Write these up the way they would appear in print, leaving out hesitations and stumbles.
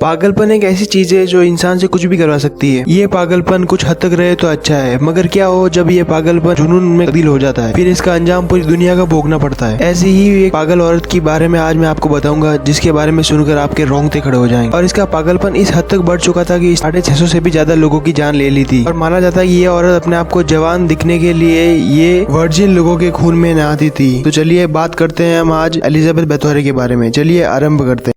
पागलपन एक ऐसी चीज है जो इंसान से कुछ भी करवा सकती है। ये पागलपन कुछ हद तक रहे तो अच्छा है, मगर क्या हो जब ये पागलपन जुनून में तब्दील हो जाता है, फिर इसका अंजाम पूरी दुनिया का भोगना पड़ता है। ऐसी ही एक पागल औरत के बारे में आज मैं आपको बताऊंगा, जिसके बारे में सुनकर आपके रोंगटे खड़े हो जाएंगे। और इसका पागलपन इस हद तक बढ़ चुका था कि 650 से भी ज्यादा लोगों की जान ले ली थी। और माना जाता है कि ये औरत अपने आप को जवान दिखने के लिए ये वर्जिन लोगों के खून में नहाती थी। तो चलिए बात करते हैं हम आज एलिजाबेथ बैथोरे के बारे में। चलिए आरंभ करते हैं।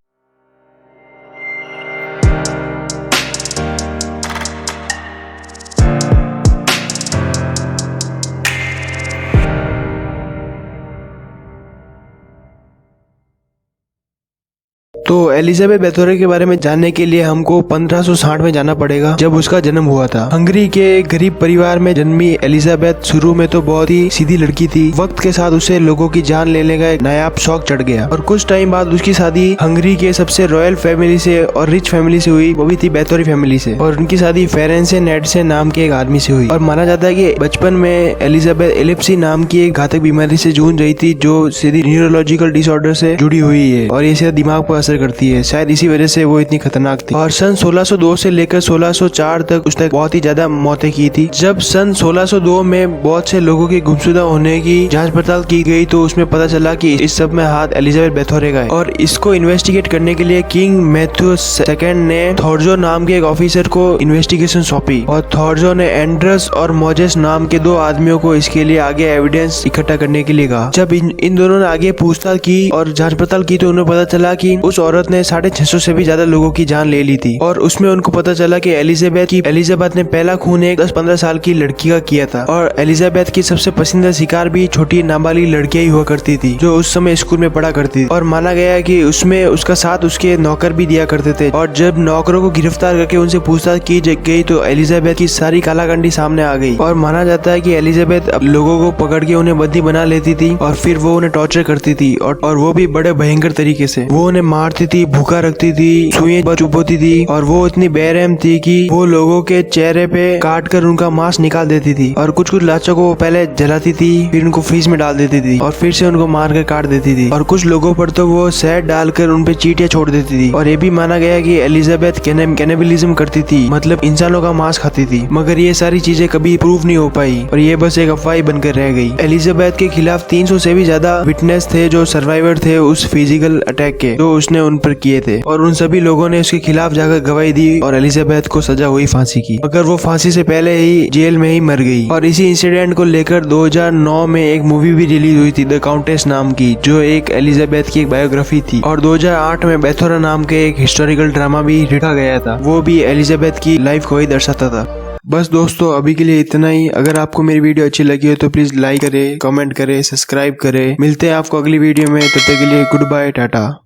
तो एलिजाबेथ बैथोरे के बारे में जानने के लिए हमको 1560 में जाना पड़ेगा, जब उसका जन्म हुआ था। हंगरी के गरीब परिवार में जन्मी एलिजाबेथ शुरू में तो बहुत ही सीधी लड़की थी। वक्त के साथ उसे लोगों की जान लेने का एक नायाब शौक चढ़ गया और कुछ टाइम बाद उसकी शादी हंगरी के सबसे रॉयल फैमिली से और रिच फैमिली से हुई, वो भी थी बैथोरी फैमिली से। और उनकी शादी फेरेंसे नेडसे नाम के एक आदमी से हुई। और माना जाता है कि बचपन में एलिजाबेथ एलिप्सी नाम की एक घातक बीमारी से जूझ रही थी, जो सीधी न्यूरोलॉजिकल डिसऑर्डर से जुड़ी हुई है और ये दिमाग पर असर करती है। शायद इसी वजह से वो इतनी खतरनाक थी। और सन 1602 से लेकर 1604 तक उसने बहुत ही ज्यादा मौतें की थी। जब सन 1602 में बहुत से लोगों के गुमशुदा होने की जांच पड़ताल की गई तो उसमें पता चला कि इस सब में हाथ एलिजाबेथ बैथोरे का है। और इसको इन्वेस्टिगेट करने के लिए किंग मैथ्यू सेकंड ने थॉर्जो नाम के एक ऑफिसर को इन्वेस्टिगेशन सौंपी। और थॉर्जो ने एंड्रस और मोजेस नाम के 2 आदमियों को इसके लिए आगे एविडेंस इकट्ठा करने के लिए कहा। जब इन दोनों ने आगे पूछताछ की और जांच पड़ताल की तो उन्हें पता चला कि उस औरत ने 650 से भी ज्यादा लोगों की जान ले ली थी। और उसमें उनको पता चला कि एलिजाबेथ ने पहला खून एक 10-15 साल की लड़की का किया था। और एलिजाबेथ की सबसे पसंदीदा शिकार भी छोटी नाबालिग लड़कियां ही हुआ करती थी, जो उस समय स्कूल में पढ़ा करती थी। और माना गया कि उसमें उसका साथ उसके नौकर भी दिया करते थे। और जब नौकरों को गिरफ्तार करके उनसे पूछताछ की गई तो एलिजाबेथ की सारी कालाकंडी सामने आ गई। और माना जाता है कि एलिजाबेथ लोगों को पकड़ के उन्हें बंदी बना लेती थी और फिर वो उन्हें टॉर्चर करती थी। और वो भी बड़े भयंकर तरीके से। वो उन्हें मारती थी, भूखा रखती थी, सुइयां चुभोती थी। और वो इतनी बेरहम थी कि वो लोगों के चेहरे पे काट कर उनका मांस निकाल देती थी। और कुछ लाशों को वो पहले जलाती थी, फिर उनको फ्रीज में डाल देती थी और फिर से उनको मार कर काट देती थी। और कुछ लोगों पर तो वो शहद डालकर उन पे चींटियां छोड़ देती थी। और ये भी माना गया कि एलिजाबेथ कैनिबलिज्म करती थी, मतलब इंसानों का मांस खाती थी। मगर ये सारी चीजें कभी प्रूव नहीं हो पाई और ये बस एक अफवाह बनकर रह गई। एलिजाबेथ के खिलाफ 300 से भी ज्यादा विटनेस थे, जो सर्वाइवर थे उस फिजिकल अटैक के, जो उसने उन पर किए थे। और उन सभी लोगों ने उसके खिलाफ जाकर गवाही दी और एलिजाबेथ को सजा हुई फांसी की, मगर वो फांसी से पहले ही जेल में ही मर गई। और इसी इंसिडेंट को लेकर 2009 में एक मूवी भी रिलीज हुई थी, द काउंटेस नाम की, जो एक एलिजाबेथ की एक बायोग्राफी थी। और 2008 में बैथोरा नाम के एक हिस्टोरिकल ड्रामा भी लिखा गया था, वो भी एलिजाबेथ की लाइफ को ही दर्शाता था। बस दोस्तों, अभी के लिए इतना ही। अगर आपको मेरी वीडियो अच्छी लगी हो तो प्लीज लाइक करें, कमेंट करें, सब्सक्राइब करें। मिलते हैं आपको अगली वीडियो में, तब तक के लिए गुड बाय, टाटा।